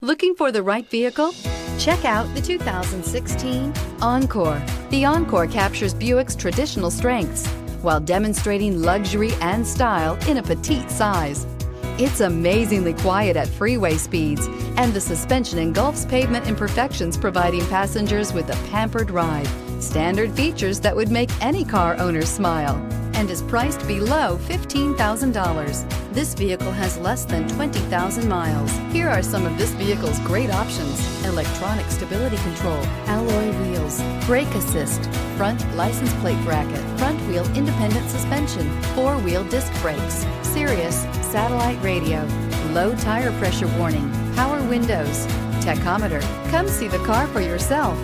Looking for the right vehicle? Check out the 2016 Encore. The Encore captures Buick's traditional strengths while demonstrating luxury and style in a petite size. It's amazingly quiet at freeway speeds, and the suspension engulfs pavement imperfections, providing passengers with a pampered ride. Standard features that would make any car owner smile, and is priced below $15,000. This vehicle has less than 20,000 miles. Here are some of this vehicle's great options: electronic stability control, alloy wheels, brake assist, front license plate bracket, front wheel independent suspension, four-wheel disc brakes, Sirius satellite radio, low tire pressure warning, power windows, tachometer. Come see the car for yourself.